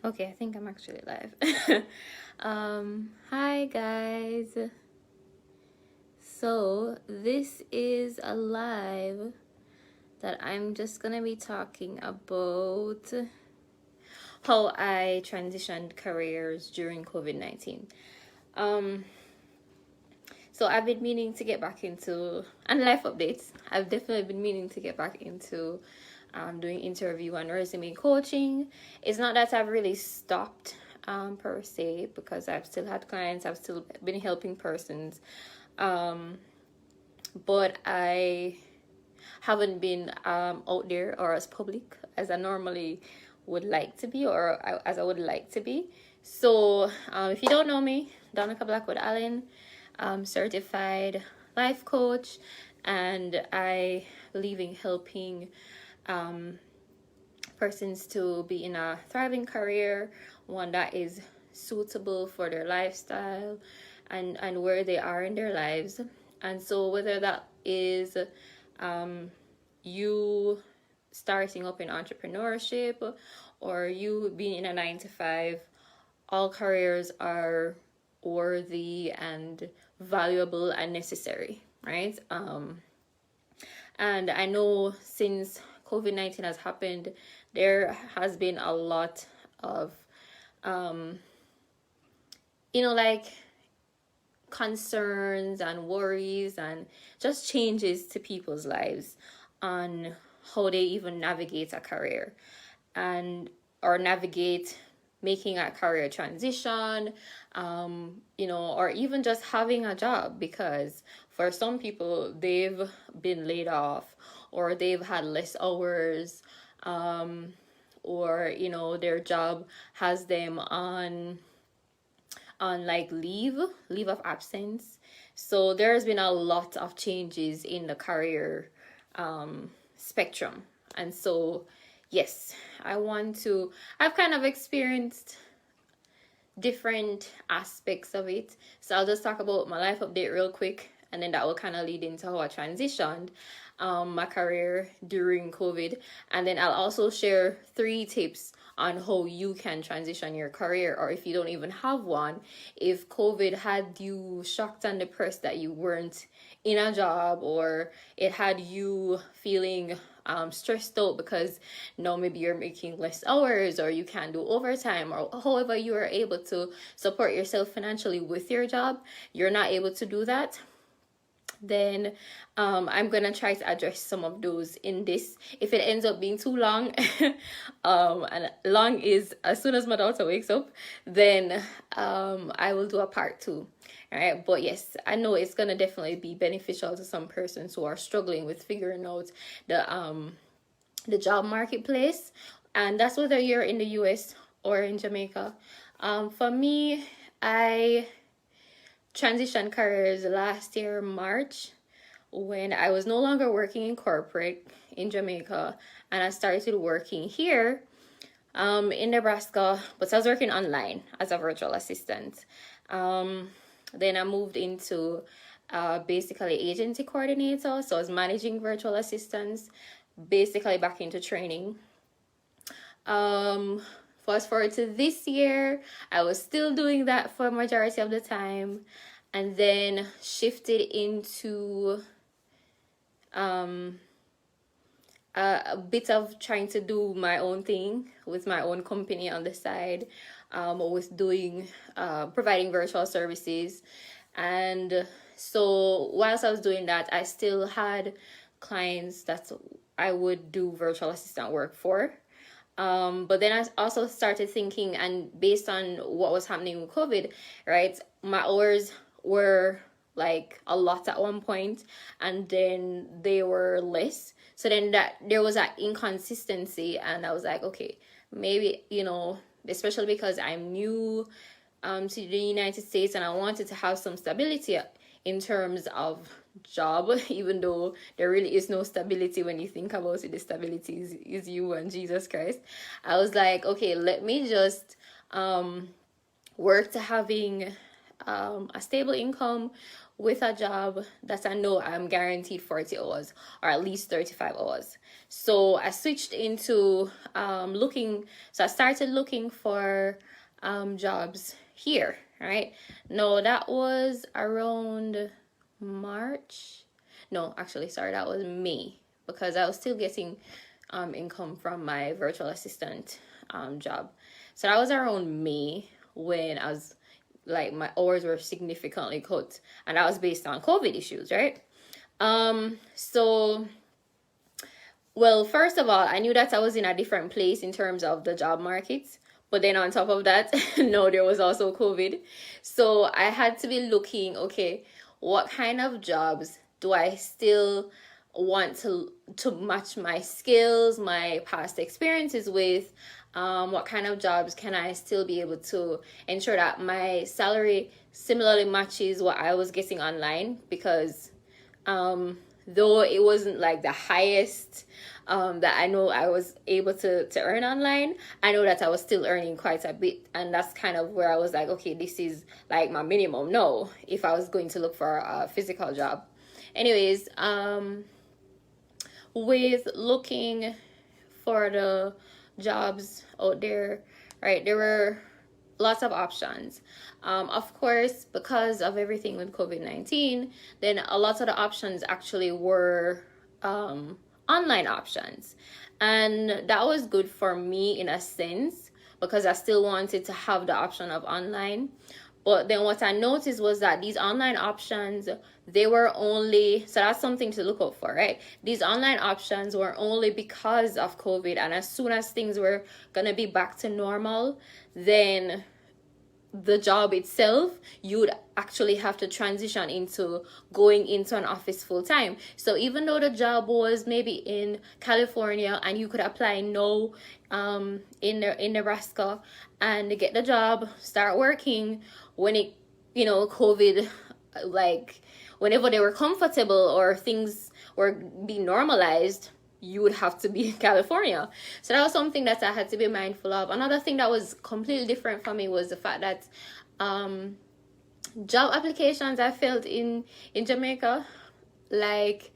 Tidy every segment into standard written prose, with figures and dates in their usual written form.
Okay, I think I'm actually live. Hi guys. So, this is a live that I'm just gonna be talking about how I transitioned careers during COVID-19. Um, so I've been meaning to get back into, and life updates. I've definitely been meaning to get back into doing interview and resume coaching. It's not that I've really stopped per se, because I've still had clients, I've still been helping persons, but I haven't been out there or as public as I normally would like to be, or as I would like to be. So if you don't know me, Donica Blackwood Allen, certified life coach, and I believe in helping persons to be in a thriving career, one that is suitable for their lifestyle and where they are in their lives. And so whether that is you starting up in entrepreneurship or you being in a 9 to 5, all careers are worthy and valuable and necessary, right? And I know since COVID-19 has happened, there has been a lot of, like concerns and worries and just changes to people's lives on how they even navigate a career and or navigate making a career transition, or even just having a job, because for some people they've been laid off or they've had less hours, or their job has them on like leave of absence. So there's been a lot of changes in the career spectrum. And so yes, I've kind of experienced different aspects of it. So I'll just talk about my life update real quick, and then that will kind of lead into how I transitioned my career during COVID. And then I'll also share 3 tips on how you can transition your career, or if you don't even have one, if COVID had you shocked and depressed that you weren't in a job, or it had you feeling stressed out because now maybe you're making less hours or you can't do overtime, or however you are able to support yourself financially with your job, you're not able to do that, then I'm gonna try to address some of those in this. If it ends up being too long, and long is as soon as my daughter wakes up, then I will do a part 2. All right, but yes, I know it's gonna definitely be beneficial to some persons who are struggling with figuring out the job marketplace, and that's whether you're in the US or in Jamaica. For me, I transitioned careers last year March, when I was no longer working in corporate in Jamaica, and I started working here in Nebraska, but I was working online as a virtual assistant. Then I moved into basically agency coordinator, so I was managing virtual assistants, basically back into training. Fast forward to this year, I was still doing that for a majority of the time, and then shifted into a bit of trying to do my own thing with my own company on the side, with doing providing virtual services. And so whilst I was doing that, I still had clients that I would do virtual assistant work for. But then I also started thinking, and based on what was happening with COVID, right, my hours were like a lot at one point, and then they were less. So then that there was that inconsistency, and I was like, okay, maybe, especially because I'm new to the United States, and I wanted to have some stability in terms of job, even though there really is no stability when you think about it. The stability is you and Jesus Christ. I was like, okay, let me just work to having a stable income with a job that I know I'm guaranteed 40 hours or at least 35 hours. So I switched into looking, so I started looking for jobs here, right? No, that was around March. No, actually, sorry, that was May, because I was still getting income from my virtual assistant job. So that was around May when I was like, my hours were significantly cut, and that was based on COVID issues, right? So, well, first of all, I knew that I was in a different place in terms of the job market. But then on top of that, no, there was also COVID. So I had to be looking, okay, what kind of jobs do I still want to match my skills, my past experiences with? What kind of jobs can I still be able to ensure that my salary similarly matches what I was getting online? Because though it wasn't like the highest that I know I was able to earn online, I know that I was still earning quite a bit, and that's kind of where I was like, okay, this is like my minimum. No, if I was going to look for a physical job. Anyways, with looking for the jobs out there, right, there were lots of options. Of course, because of everything with COVID-19, then a lot of the options actually were online options. And that was good for me in a sense, because I still wanted to have the option of online. But then what I noticed was that these online options, they were only, so that's something to look out for, right? These online options were only because of COVID. And as soon as things were going to be back to normal, then the job itself, you would actually have to transition into going into an office full time. So even though the job was maybe in California and you could apply now in Nebraska and get the job, start working when it, COVID, like whenever they were comfortable or things were being normalized, you would have to be in California. So that was something that I had to be mindful of. Another thing that was completely different for me was the fact that job applications I felt in Jamaica, like,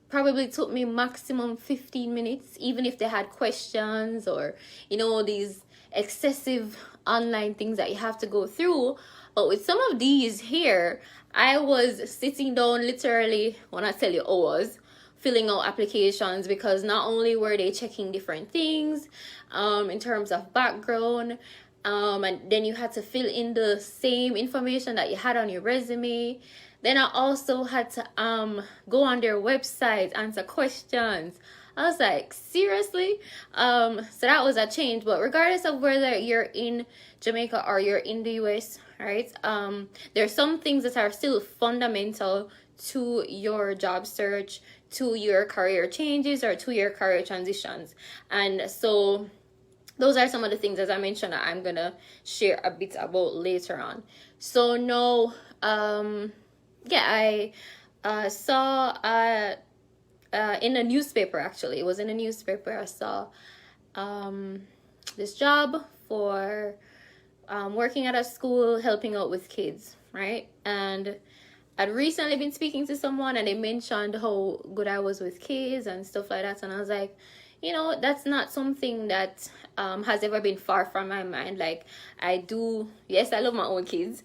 probably took me maximum 15 minutes, even if they had questions or, these excessive online things that you have to go through. But with some of these here, I was sitting down literally, when I tell you hours, filling out applications, because not only were they checking different things in terms of background, and then you had to fill in the same information that you had on your resume. Then I also had to go on their website, answer questions. I was like, seriously? So that was a change. But regardless of whether you're in Jamaica or you're in the US, right? There's some things that are still fundamental to your job search, to your career changes, or to your career transitions. And so those are some of the things, as I mentioned, that I'm gonna share a bit about later on. So now, I saw in a newspaper, actually, it was in a newspaper, I saw this job for working at a school, helping out with kids, right? And I'd recently been speaking to someone, and they mentioned how good I was with kids and stuff like that. And I was like, that's not something that has ever been far from my mind. Like, yes, I love my own kids,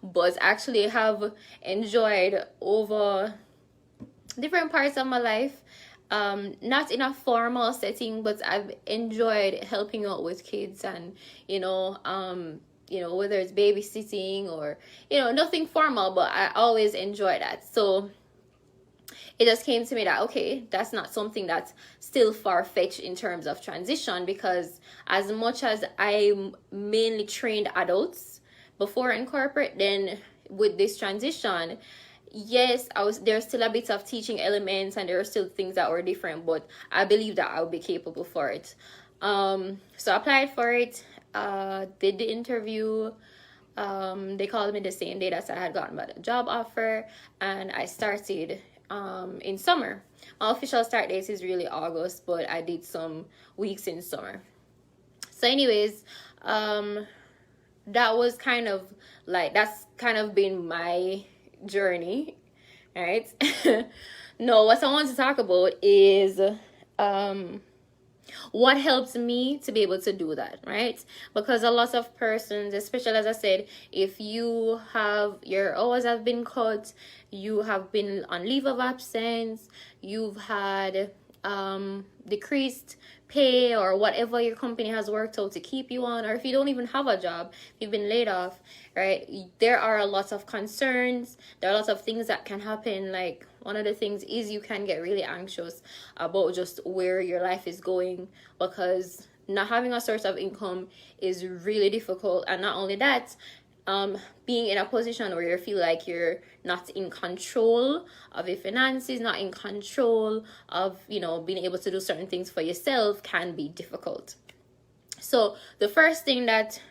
but actually have enjoyed over different parts of my life, not in a formal setting, but I've enjoyed helping out with kids, and whether it's babysitting or, nothing formal, but I always enjoy that. So it just came to me that, okay, that's not something that's still far-fetched in terms of transition, because as much as I mainly trained adults before in corporate, then with this transition, yes, there's still a bit of teaching elements, and there are still things that were different, but I believe that I'll be capable for it. So I applied for it, did the interview. They called me the same day that I had gotten my job offer, and I started in summer. My official start date is really August, but I did some weeks in summer. So anyways, that was kind of Like, that's kind of been my journey, right? No, what I want to talk about is what helps me to be able to do that, right? Because a lot of persons, especially as I said, if you have your hours have been cut, you have been on leave of absence, you've had decreased pay, or whatever your company has worked out to keep you on, or if you don't even have a job, if you've been laid off, right? There are a lot of concerns, there are lots of things that can happen. Like, one of the things is you can get really anxious about just where your life is going, because not having a source of income is really difficult. And not only that, being in a position where you feel like you're not in control of your finances, not in control of, being able to do certain things for yourself, can be difficult. So the first thing that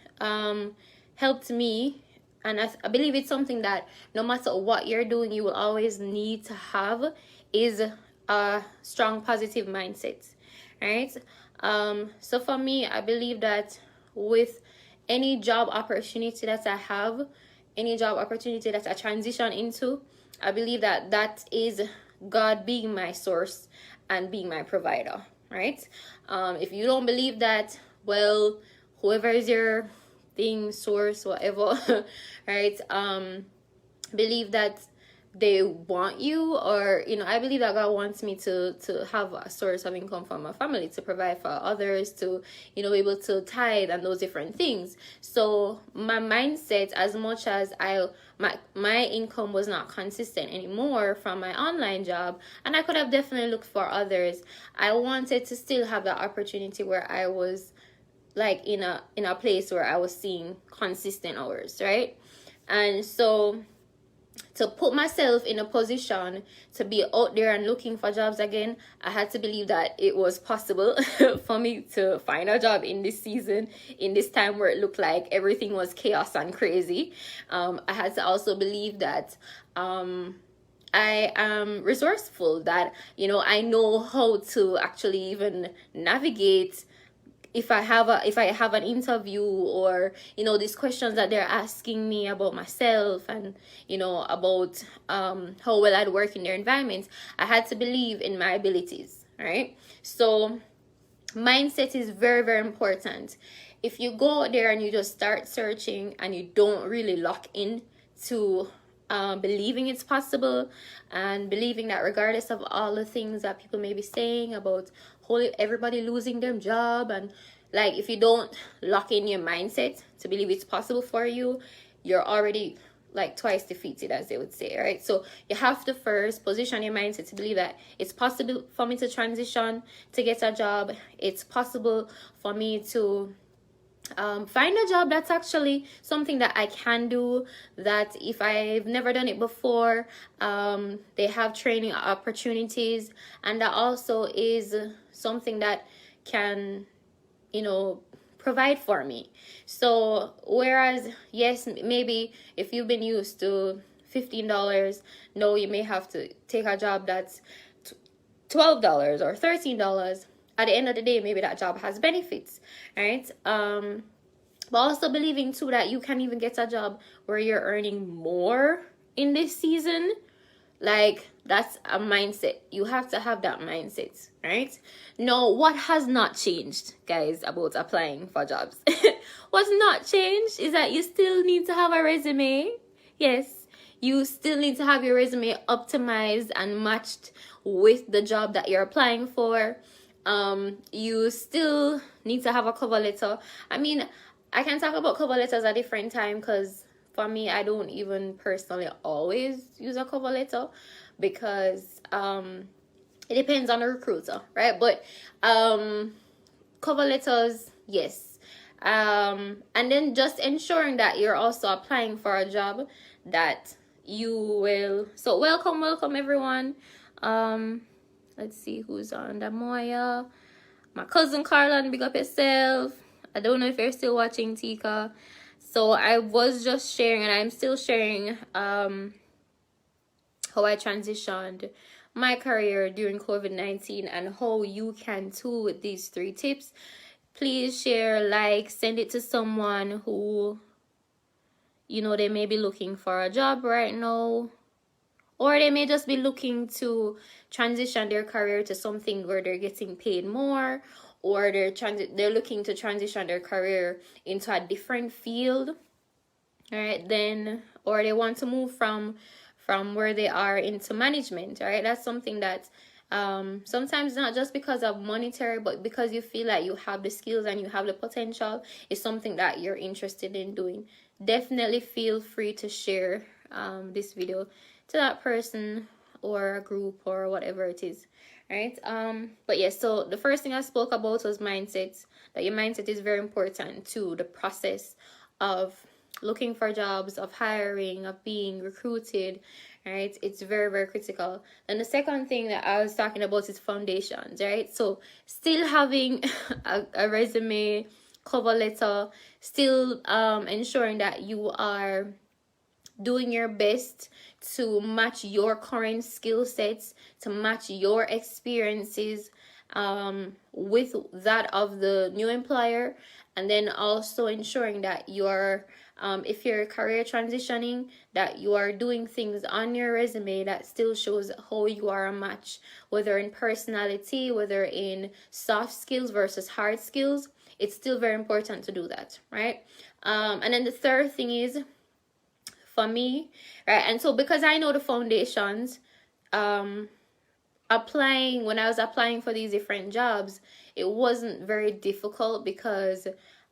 helped me, and I believe it's something that no matter what you're doing, you will always need to have, is a strong positive mindset, right? So for me, I believe that with any job opportunity that I have, any job opportunity that I transition into, I believe that that is God being my source and being my provider, right? If you don't believe that, well, whoever is your thing, source, whatever, right? Believe that they want you, or I believe that God wants me to have a source of income for my family, to provide for others, to be able to tithe and those different things. So my mindset, as much as my income was not consistent anymore from my online job, and I could have definitely looked for others, I wanted to still have the opportunity where I was like in a place where I was seeing consistent hours, right? And so to put myself in a position to be out there and looking for jobs again, I had to believe that it was possible for me to find a job in this season, in this time where it looked like everything was chaos and crazy. I had to also believe that I am resourceful, that I know how to actually even navigate if I have an interview, or these questions that they're asking me about myself, and about how well I'd work in their environment. I had to believe in my abilities, right? So mindset is very, very important. If you go out there and you just start searching and you don't really lock in to believing it's possible, and believing that regardless of all the things that people may be saying about everybody losing their job, and like, if you don't lock in your mindset to believe it's possible for you, you're already like twice defeated, as they would say, right? So you have to first position your mindset to believe that it's possible for me to transition, to get a job. It's possible for me to find a job that's actually something that I can do, that if I've never done it before, they have training opportunities, and that also is something that can provide for me. So whereas, yes, maybe if you've been used to $15, no, you may have to take a job that's $12 or $13. At the end of the day, maybe that job has benefits, right? But also believing too that you can even get a job where you're earning more in this season. Like, that's a mindset. You have to have that mindset, right? No, what has not changed, guys, about applying for jobs? What's not changed is that you still need to have a resume. Yes, you still need to have your resume optimized and matched with the job that you're applying for. You still need to have a cover letter. I mean, I can talk about cover letters at a different time, because for me, I don't even personally always use a cover letter, because it depends on the recruiter, right? But cover letters, yes. And then just ensuring that you're also applying for a job that you will. So welcome everyone. Let's see who's on. Damoya, my cousin Carla, big up yourself. I don't know if you're still watching, Tika. So I was just sharing, and I'm still sharing how I transitioned my career during COVID-19, and how you can too with these 3 tips. Please share, like, send it to someone who they may be looking for a job right now, or they may just be looking to transition their career to something where they're getting paid more, or they're looking to transition their career into a different field, right? Then, or they want to move from where they are into management, right? That's something that sometimes not just because of monetary, but because you feel like you have the skills and you have the potential, is something that you're interested in doing. Definitely feel free to share this video to that person or a group or whatever it is, right? But yes, so the first thing I spoke about was mindset, that your mindset is very important to the process of looking for jobs, of hiring, of being recruited, right? It's very, very critical. And the second thing that I was talking about is foundations, right? So still having a resume, cover letter, still ensuring that you are doing your best to match your current skill sets, to match your experiences with that of the new employer, and then also ensuring that you're if you're career transitioning, that you are doing things on your resume that still shows how you are a match, whether in personality, whether in soft skills versus hard skills. It's still very important to do that, right? And then the third thing is, for me, right, and so because I know the foundations, when I was applying for these different jobs, it wasn't very difficult because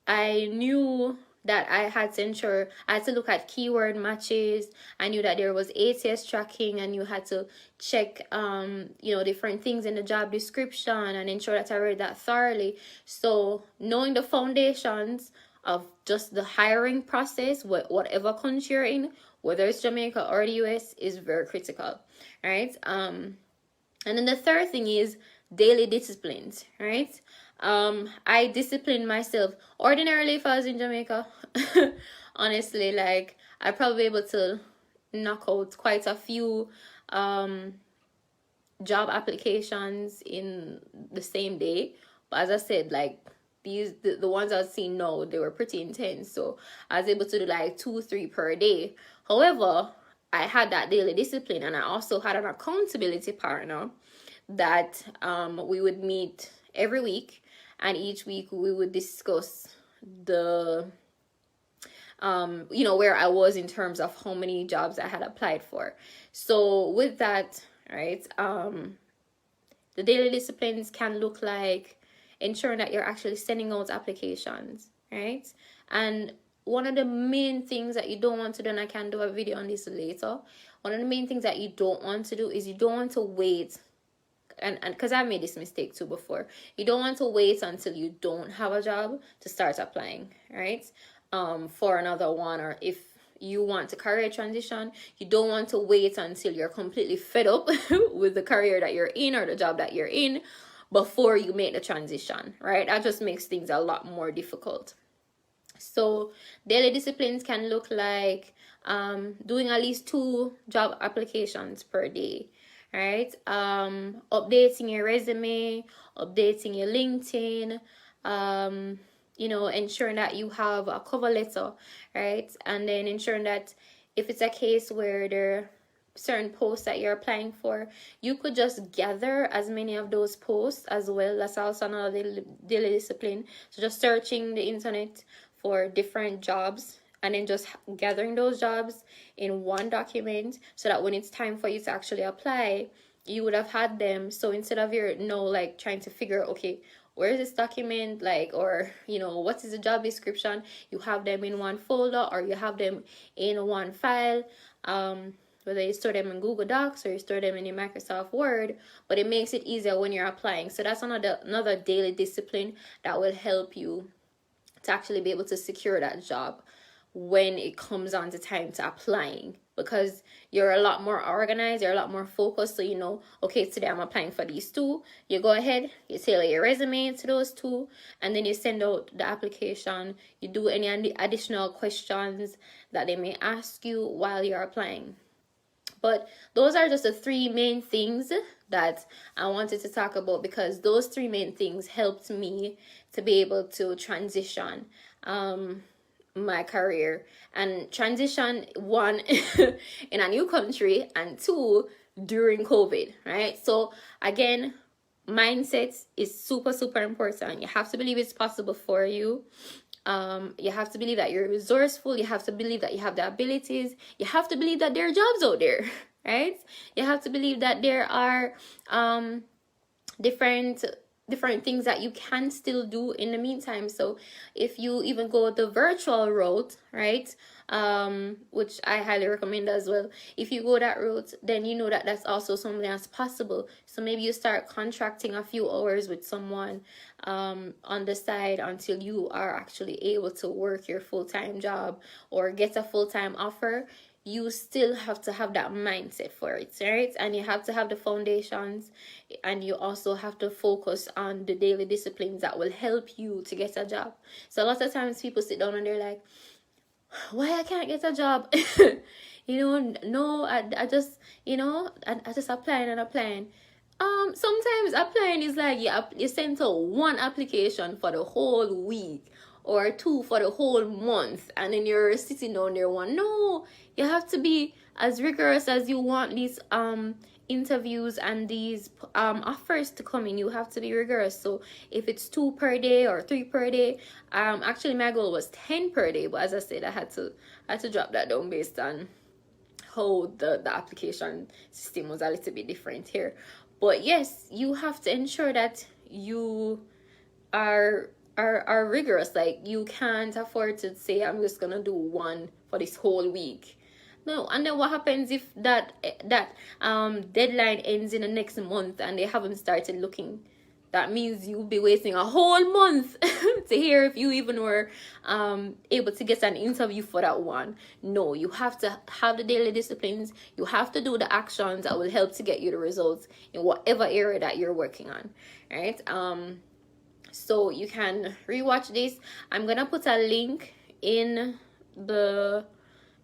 I knew that I had to look at keyword matches. I knew that there was ATS tracking, and you had to check different things in the job description and ensure that I read that thoroughly. So knowing the foundations of just the hiring process, whatever country you're in, whether it's Jamaica or the US, is very critical, right? And then the third thing is daily disciplines, right? I discipline myself. Ordinarily, if I was in Jamaica, honestly, like, I'd probably be able to knock out quite a few job applications in the same day. But as I said, like, the ones I've seen now, they were pretty intense. So I was able to do like 2-3 per day. However, I had that daily discipline, and I also had an accountability partner that we would meet every week, and each week we would discuss the where I was in terms of how many jobs I had applied for. So with that, right, the daily disciplines can look like ensuring that you're actually sending out applications, right? And one of the main things that you don't want to do, and I can do a video on this later, one of the main things that you don't want to do is you don't want to wait, and because I've made this mistake too before, you don't want to wait until you don't have a job to start applying, right? For another one, or if you want to career transition, you don't want to wait until you're completely fed up with the career that you're in or the job that you're in before you make the transition, right? That just makes things a lot more difficult. So daily disciplines can look like doing at least 2 job applications per day, right? Updating your resume, updating your LinkedIn, ensuring that you have a cover letter, right? And then ensuring that if it's a case where there are certain posts that you're applying for, you could just gather as many of those posts as well. That's also another daily discipline. So just searching the internet for different jobs and then just gathering those jobs in one document, so that when it's time for you to actually apply, you would have had them. So instead of like trying to figure, okay, where is this document, like, or what is the job description, you have them in one folder or you have them in one file, whether you store them in Google Docs or you store them in your Microsoft Word, but it makes it easier when you're applying. So that's another daily discipline that will help you to actually be able to secure that job when it comes on to time to applying, because you're a lot more organized, you're a lot more focused. So okay, today I'm applying for these 2. You go ahead, you tailor your resume to those 2, and then you send out the application. You do any additional questions that they may ask you while you're applying. But those are just the 3 main things that I wanted to talk about, because those 3 main things helped me to be able to transition. my career and transition, one, in a new country, and two, during COVID, right? So again, mindset is super, super important. You have to believe it's possible for you. You have to believe that you're resourceful. You have to believe that you have the abilities. You have to believe that there are jobs out there, right? You have to believe that there are different things that you can still do in the meantime. So if you even go the virtual route, right, which I highly recommend as well, if you go that route, then you know that that's also something that's possible. So maybe you start contracting a few hours with someone on the side until you are actually able to work your full-time job or get a full-time offer. You still have to have that mindset for it, right? And you have to have the foundations, and you also have to focus on the daily disciplines that will help you to get a job. So a lot of times people sit down and they're like, why I can't get a job? No, I just, I just applying and applying. Sometimes applying is like you send out one application for the whole week or two for the whole month, and then you're sitting down there one. No, you have to be as rigorous as you want these interviews and these offers to come in. You have to be rigorous. So if it's 2 per day or 3 per day, actually my goal was 10 per day, but as I said, I had to drop that down based on how the application system was a little bit different here. But yes, you have to ensure that you are rigorous. Like, you can't afford to say, I'm just gonna do one for this whole week. No. And then what happens if that deadline ends in the next month and they haven't started looking? That means you'll be wasting a whole month to hear if you even were able to get an interview for that one. No, you have to have the daily disciplines. You have to do the actions that will help to get you the results in whatever area that you're working on, right? So you can rewatch this. I'm gonna put a link in the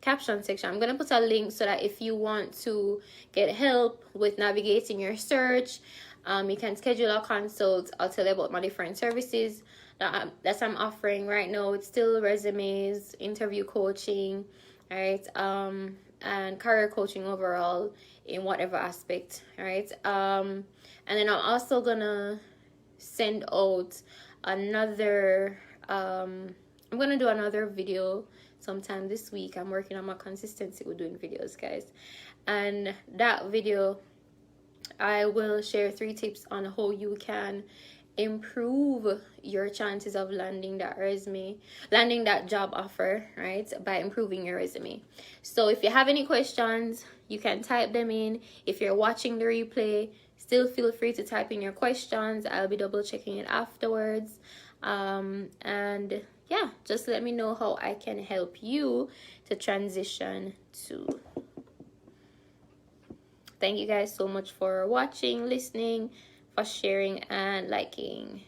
caption section. I'm gonna put a link so that if you want to get help with navigating your search, you can schedule a consult. I'll tell you about my different services that I'm offering right now. It's still resumes, interview coaching, right, and career coaching overall in whatever aspect, right. And then I'm also gonna send out another I'm gonna do another video sometime this week. I'm working on my consistency with doing videos, guys, and that video I will share 3 tips on how you can improve your chances of landing that job offer, right, by improving your resume. So if you have any questions, you can type them in. If you're watching the replay, still feel free to type in your questions. I'll be double checking it afterwards. And yeah, just let me know how I can help you to transition to. Thank you guys so much for watching, listening, for sharing, and liking.